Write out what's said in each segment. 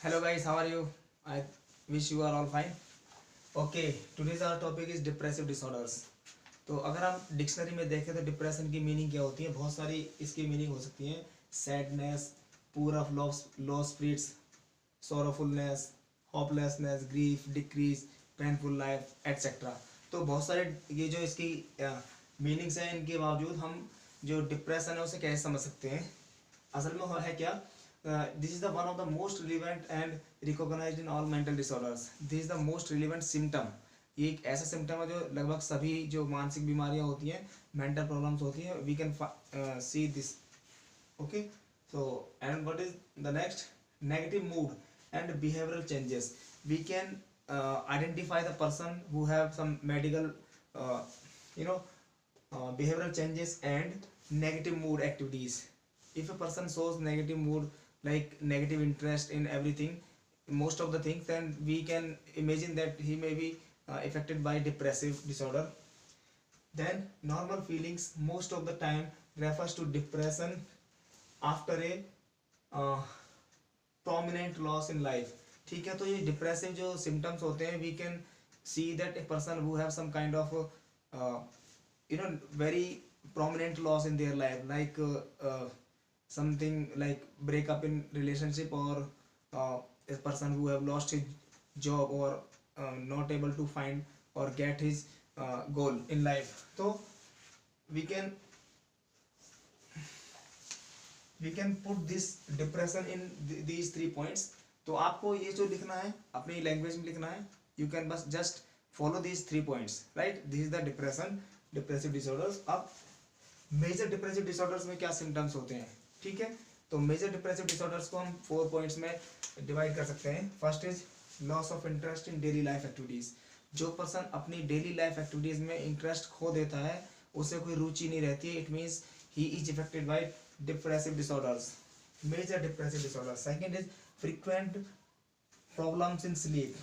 Hello guys, how are you? I wish you are all fine. Okay, today's our topic is depressive disorders. तो अगर हम dictionary में देखें तो depression की मीनिंग क्या होती है, बहुत सारी इसकी मीनिंग हो सकती है। Sadness, poor of low spirits, sorrowfulness, hopelessness, grief, decrease, painful life etcetera. तो बहुत सारे ये जो इसकी मीनिंग्स हैं, इनके बावजूद हम जो डिप्रेशन है उसे कैसे समझ सकते हैं। असल में है क्या, this is the one of the most relevant and recognised in all mental disorders. This is the most relevant symptom. ये एक ऐसा सिम्टम है जो लगभग सभी जो मानसिक बीमारियां होती हैं, मेंटल प्रॉब्लम्स होती हैं, we can see this. Okay, so and what is the next, negative mood and behavioral changes. We can identify the person who have some medical you know behavioral changes and negative mood activities. If a person shows negative mood, like negative interest in everything, most of the things, then we can imagine that he may be affected by depressive disorder. Then normal feelings most of the time refers to depression after a uh, prominent loss in life. ठीक है, तो ये depressive जो symptoms होते हैं, we can see that a person who have some kind of very prominent loss in their life, like something like breakup in relationship, or a person who have lost his job, or not able to find or get his goal in life. So we can put this depression in these 3 points. तो आपको ये जो लिखना है अपनी language में लिखना है, यू कैन बस just follow these 3 points, right. This is the depression, depressive disorders. अब मेजर डिप्रेसिव डिसऑर्डर्स में क्या सिम्टम्स होते हैं, ठीक है। तो मेजर डिप्रेसिव डिसऑर्डर्स को हम 4 पॉइंट्स में डिवाइड कर सकते हैं। First is loss of interest in daily life activities. जो पर्सन अपनी डेली लाइफ एक्टिविटीज में इंटरेस्ट खो देता है, उसे कोई रुचि नहीं रहती है, it means he is effected by depressive disorders, major depressive disorders. Second is frequent problems in sleep.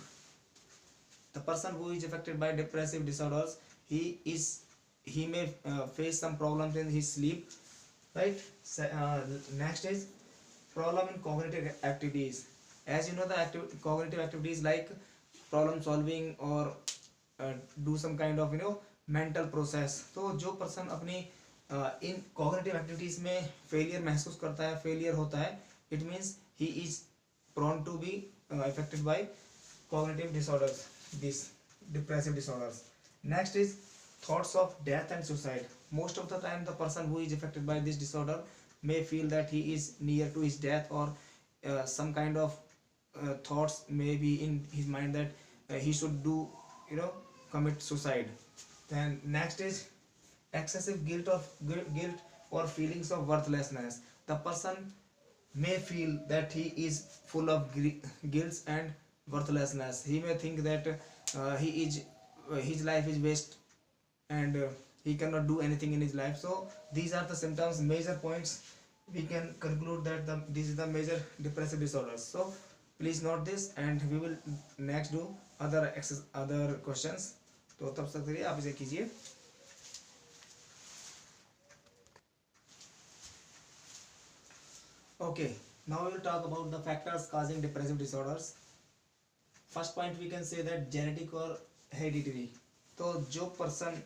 The person who is affected by depressive disorders, he may face some problems in his sleep, right. Next is problem in cognitive activities. As you know, the cognitive activities like problem solving or do some kind of mental process. तो जो person अपनी इन cognitive activities में failure महसूस करता है, failure होता है, it means he is prone to be affected by cognitive disorders, this depressive disorders. Next is thoughts of death and suicide. Most of the time the person who is affected by this disorder may feel that he is near to his death, or some kind of thoughts may be in his mind that he should do commit suicide. Then next is excessive guilt or feelings of worthlessness. The person may feel that he is full of guilt and worthlessness. He may think that his life is waste, and he cannot do anything in his life. So these are the symptoms, major points. We can conclude that this is the major depressive disorders. So please note this, and we will next do other questions. तो तब तक के लिए आप इसे कीजिए. Okay, now we will talk about the factors causing depressive disorders. First point, we can say that genetic or hereditary. तो जो पर्सन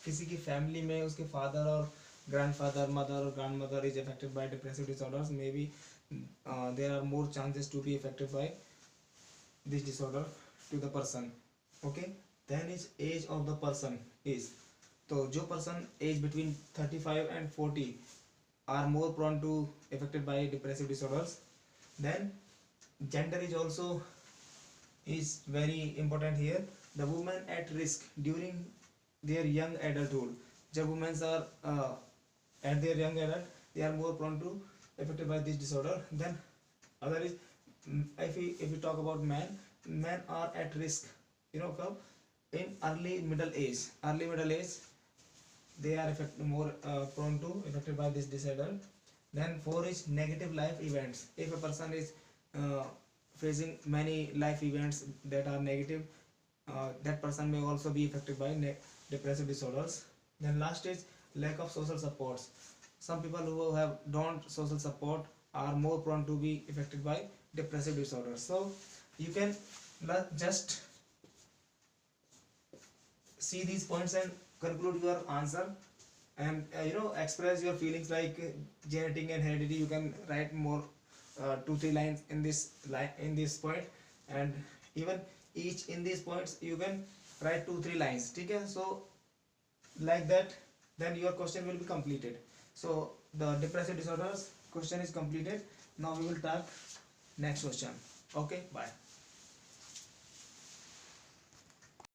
किसी की फैमिली में उसके फादर और ग्रैंडफादर, मदर और grandmother is affected by depressive disorders, may be there are more chances to be affected by this disorder to the person. Okay, then is age of the person is. तो जो person age between 35 and 40 are more prone to affected by depressive disorders. Then gender is also is very important here. The women at risk during their young adulthood. जब women are at their young adult, they are more prone to affected by this disorder. Then other is if we talk about men are at risk, in early middle age they are more prone to affected by this disorder. Then 4 is negative life events. If a person is facing many life events that are negative, that person may also be affected by depressive disorders. Then last is lack of social supports. Some people who have don't social support are more prone to be affected by depressive disorder. So you can just see these points and conclude your answer, and express your feelings like genetic and heredity. You can write more 2-3 lines in this point, and even each in these points you can write 2-3 lines. Okay, so like that, then your question will be completed. So the depressive disorders question is completed. Now we will talk next question. Okay, bye.